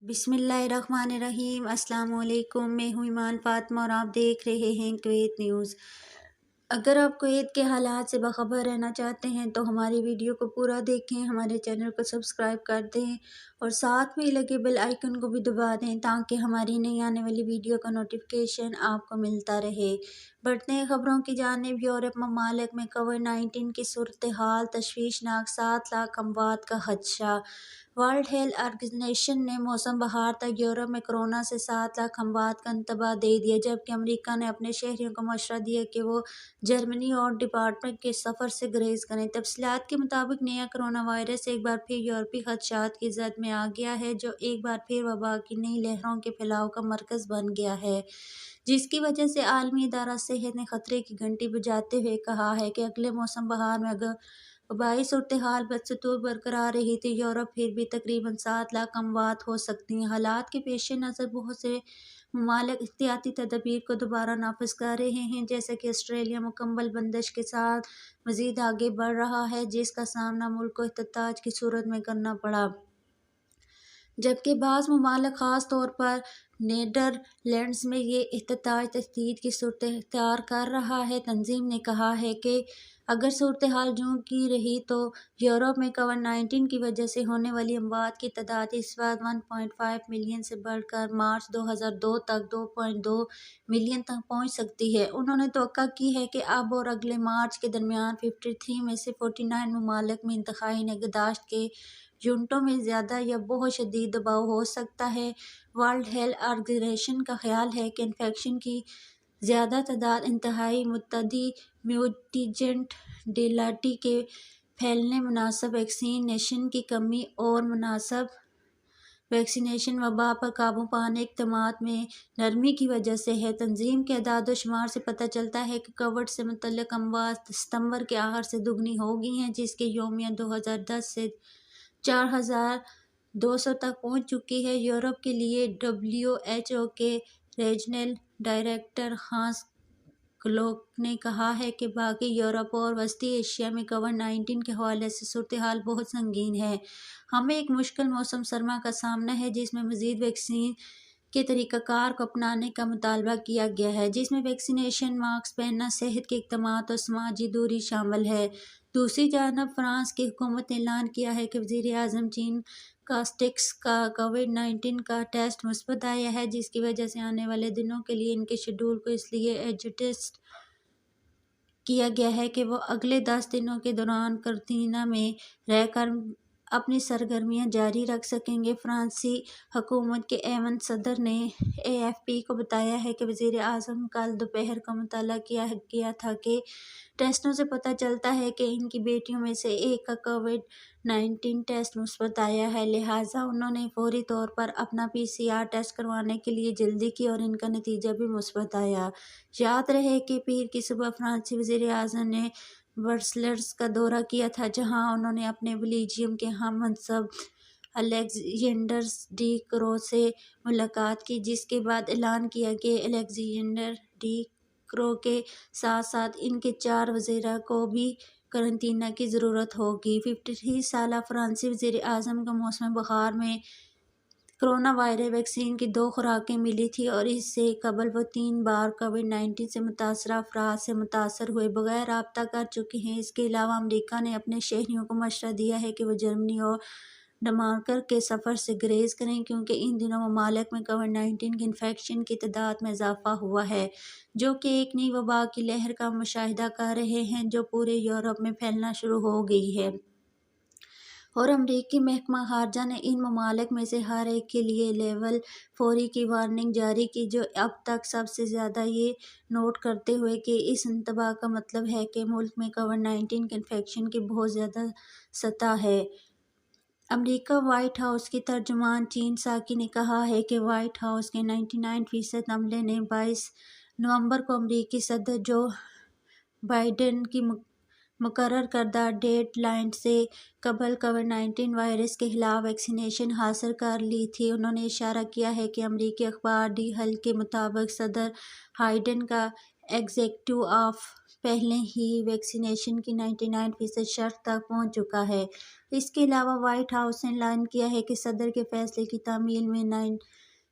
बिस्मिल्लाहिर्रहमानिर्रहीम। अस्सलाम वालेकुम। मैं हूँ ईमान फातिमा और आप देख रहे हैं कुवैत न्यूज़। अगर आप कुवैत के हालात से बाखबर रहना चाहते हैं तो हमारी वीडियो को पूरा देखें, हमारे चैनल को सब्सक्राइब कर दें और साथ में लगे बेल आइकन को भी दबा दें ताकि हमारी नई आने वाली वीडियो का नोटिफिकेशन आपको मिलता रहे। बढ़ते हैं खबरों की जानिब। यूरोप ममालिक में कोविड-19 की सूरत हाल तशवीशनाक, 7 लाख अमवात का खदशा। वर्ल्ड हेल्थ ऑर्गेनाइजेशन ने मौसम बहार तक यूरोप में कोरोना से 7 लाख अमवात का इंतबाह दे दिया, जबकि अमेरिका ने अपने शहरियों को मशवरा दिया कि वो जर्मनी और डिपार्टमेंट के सफ़र से गुरेज करें। तफसीलात के मुताबिक नया कोरोना वायरस एक बार फिर यूरोपी खदशात की जद में आ गया है, जो एक बार फिर वबा की नई लहरों के फैलाव का मरकज़ बन गया है, जिसकी वजह से आलमी इदारा सेहत ने खतरे की घंटी बजाते हुए कहा है कि अगले मौसम बहार में अगर वबाई सूरत हाल बदस्तूर बरकरार रही तो यूरोप फिर भी तकरीबन 7 लाख अमवात हो सकती हैं। हालात के पेश नज़र बहुत से ममालिक एहतियाती तदबीर को दोबारा नाफिज कर रहे हैं, जैसे कि ऑस्ट्रेलिया मुकम्मल बंदिश के साथ मज़ीद आगे बढ़ रहा है, जिसका सामना मुल्क को एहतियात की सूरत में करना पड़ा, जबकि बाज़ ममालिक ख़ास तौर पर नीदरलैंड्स में ये एहतियात तशदीद की सूरत इख्तियार कर रहा है। तंजीम ने कहा है कि अगर सूरत हाल यूं की रही तो यूरोप में कोविड-19 की वजह से होने वाली अमवात की तादाद इस वक्त 1.5 मिलियन से बढ़कर मार्च 2002 तक 2.2 मिलियन तक पहुंच सकती है। उन्होंने तवक्का की है कि अब और अगले मार्च के दरमियान 53 में से 49 ममालिक में इंतहाई निगहदाश्त के यूनिटों में ज़्यादा या बहुत शदीद दबाव हो सकता है। वर्ल्ड हेल्थ ऑर्गेनाइजेशन का ख्याल है कि इन्फेक्शन की ज़्यादा तादाद इंतहाई मुतअद्दी म्यूटेजेंट डेल्टा के फैलने, मुनासिब वैक्सीनेशन की कमी और मुनासिब वैक्सीनेशन वबा पर काबू पाने के इक़दामात में नरमी की वजह से है। तंजीम के अदाद शुमार से पता चलता है कि कोविड से मुतल्लिक़ अमवात सितंबर के आखिर से दुगनी हो गई हैं, जिसके यौमिया 2010 से 4,200 तक पहुँच चुकी है। यूरोप के लिए WHO के रीजनल डायरेक्टर हांस क्लोक ने कहा है कि बाकी यूरोप और वस्ती एशिया में कोविड-19 के हवाले से सूरत हाल बहुत संगीन है। हमें एक मुश्किल मौसम सरमा का सामना है, जिसमें मज़ीद वैक्सीन के तरीक़ाकार को अपनाने का मुतालबा किया गया है, जिसमें वैक्सीनेशन, मास्क पहनना, सेहत के इक़दामात और समाजी दूरी शामिल है। दूसरी जानब फ्रांस की हुकूमत ने ऐलान किया है कि वज़ीर-ए-आज़म जीन कास्टेक्स का कोविड-19 का टेस्ट मुस्बत आया है, जिसकी वजह से आने वाले दिनों के लिए इनके शेड्यूल को इसलिए एडजस्ट किया गया है कि वो अगले 10 दिनों के दौरान करंतना में रहकर अपनी सरगर्मियां जारी रख सकेंगे। फ्रांसी हुकूमत के एवन सदर ने AFP को बताया है कि वज़ीर आज़म कल दोपहर को मुतल्ला किया गया था कि टेस्टों से पता चलता है कि इनकी बेटियों में से एक का कोविड-19 टेस्ट मुस्बत आया है, लिहाजा उन्होंने फौरी तौर पर अपना PCR टेस्ट करवाने के लिए जल्दी की और इनका नतीजा भी मुस्बत आया। याद रहे कि पीर की सुबह फ्रांसी वज़ीर आज़म ने ब्रसेल्स का दौरा किया था, जहां उन्होंने अपने बेल्जियम के हम मनसब अलेक्जेंडर डी क्रो से मुलाकात की, जिसके बाद ऐलान किया कि अलेक्जेंडर डी क्रो के साथ साथ इनके 4 वज़ीरा को भी करंतना की ज़रूरत होगी। 53 साला फ्रांसी वज़ीर आज़म को मौसम बहार में कोरोना वायरस वैक्सीन की 2 खुराकें मिली थी और इससे कबल वो 3 बार कोविड-19 से मुतासरा अफराद से मुतासर हुए बगैर राब्ता कर चुके हैं। इसके अलावा अमेरिका ने अपने शहरियों को मशवरा दिया है कि वो जर्मनी और डेनमार्क के सफ़र से गुरेज करें, क्योंकि इन दिनों ममालिक में कोविड-19 के इन्फेक्शन की तादाद में इजाफा हुआ है, जो कि एक नई वबा की लहर का मुशाहिदा कर रहे हैं, जो पूरे यूरोप में फैलना शुरू हो गई है। और अमरीकी महकमा खारजा ने इन ममालिक में से हर एक के लिए लेवल 4 की वार्निंग जारी की, जो अब तक सबसे ज़्यादा, ये नोट करते हुए कि इस इंतबाह का मतलब है कि मुल्क में कोविड-19 के इन्फेक्शन की बहुत ज़्यादा सतह है। अमेरिका वाइट हाउस की तर्जुमान चीन साकी ने कहा है कि वाइट हाउस के 99% अमले ने 22 नवंबर को अमरीकी सदर जो बाइडेन की मुकर्रर करदा डेडलाइन से कबल कोविड-19 वायरस के खिलाफ वैक्सीनेशन हासिल कर ली थी। उन्होंने इशारा किया है कि अमरीकी अखबार दी हल के मुताबिक सदर बाइडेन का एग्जीक्यूटिव ऑफ پہلے ہی ویکسینیشن کی 99% شرط تک پہنچ چکا ہے۔ اس کے علاوہ وائٹ ہاؤس نے اعلان کیا ہے کہ صدر کے فیصلے کی تعمیل میں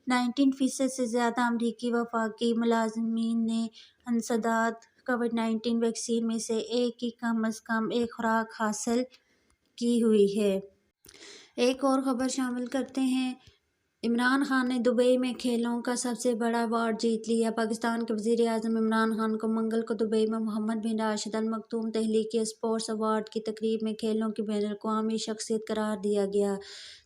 19% سے زیادہ امریکی وفاقی ملازمین نے انسداد کووڈ-19 ویکسین میں سے ایک کی کم از کم ایک خوراک حاصل کی ہوئی ہے۔ ایک اور خبر شامل کرتے ہیں۔ عمران خان نے دبئی میں کھیلوں کا سب سے بڑا ایوارڈ جیت لیا۔ پاکستان کے وزیر اعظم عمران خان کو منگل کو دبئی میں محمد بن راشد ال مکتوم تخلیقی اسپورٹس ایوارڈ کی تقریب میں کھیلوں کی بین الاقوامی شخصیت قرار دیا گیا۔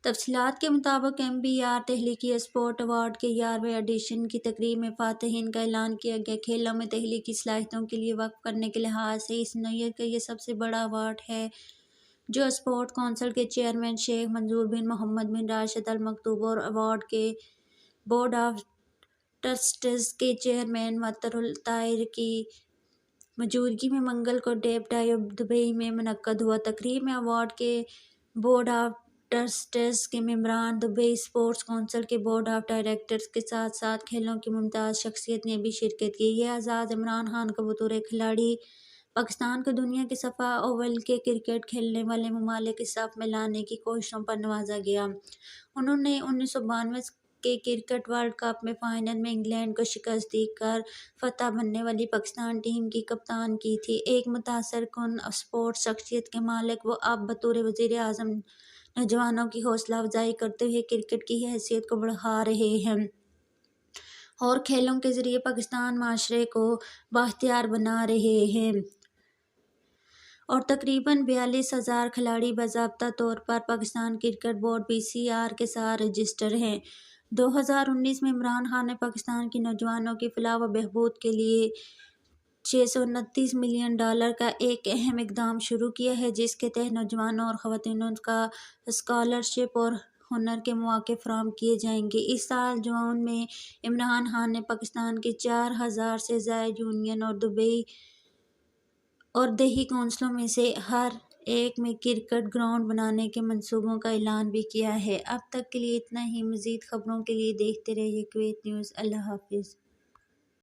تفصیلات کے مطابق MBR تخلیقی اسپورٹ ایوارڈ کے 11ویں ایڈیشن کی تقریب میں فاتحین کا اعلان کیا گیا۔ کھیلوں میں تخلیقی صلاحیتوں کے لیے وقف کرنے کے لحاظ سے اس نوعیت کا یہ سب سے بڑا ایوارڈ ہے جو اسپورٹ کونسل کے چیئرمین شیخ منظور بن محمد بن راشد ال مکتوم اور ایوارڈ کے بورڈ آف ٹرسٹیز کے چیئرمین معطر الطاہر کی موجودگی میں منگل کو ڈیو دبئی میں منعقد ہوا۔ تقریب میں ایوارڈ کے بورڈ آف ٹرسٹیز کے ممبران، دبئی اسپورٹس کونسل کے بورڈ آف ڈائریکٹرز کے ساتھ ساتھ کھیلوں کی ممتاز شخصیت نے بھی شرکت کی۔ یہ اعزاز عمران خان کو بطور کھلاڑی پاکستان کو دنیا کے صفحہ اول کے کرکٹ کھیلنے والے ممالک کی صف میں لانے کی کوششوں پر نوازا گیا۔ انہوں نے 1992 کے کرکٹ ورلڈ کپ میں فائنل میں انگلینڈ کو شکست دے کر فاتح بننے والی پاکستان ٹیم کی کپتان کی تھی۔ ایک متاثر کن اسپورٹس شخصیت کے مالک وہ اب بطور وزیر اعظم نوجوانوں کی حوصلہ افزائی کرتے ہوئے کرکٹ کی حیثیت کو بڑھا رہے ہیں اور کھیلوں کے ذریعے پاکستانی معاشرے کو بااختیار بنا رہے ہیں اور تقریباً 42,000 کھلاڑی باضابطہ طور پر پاکستان کرکٹ بورڈ PCR کے ساتھ رجسٹرڈ ہیں۔ 2019 میں عمران خان نے پاکستان کے نوجوانوں کی فلاح و بہبود کے لیے $629 ملین کا ایک اہم اقدام شروع کیا ہے جس کے تحت نوجوانوں اور خواتین کو اسکالرشپ اور ہنر کے مواقع فراہم کیے جائیں گے۔ اس سال جون میں عمران خان نے پاکستان کے 4,000 سے زائد یونین اور دیہی کونسلوں میں سے ہر ایک میں کرکٹ گراؤنڈ بنانے کے منصوبوں کا اعلان بھی کیا ہے۔ اب تک کے لیے اتنا ہی۔ مزید خبروں کے لیے دیکھتے رہیے کویت نیوز۔ اللہ حافظ۔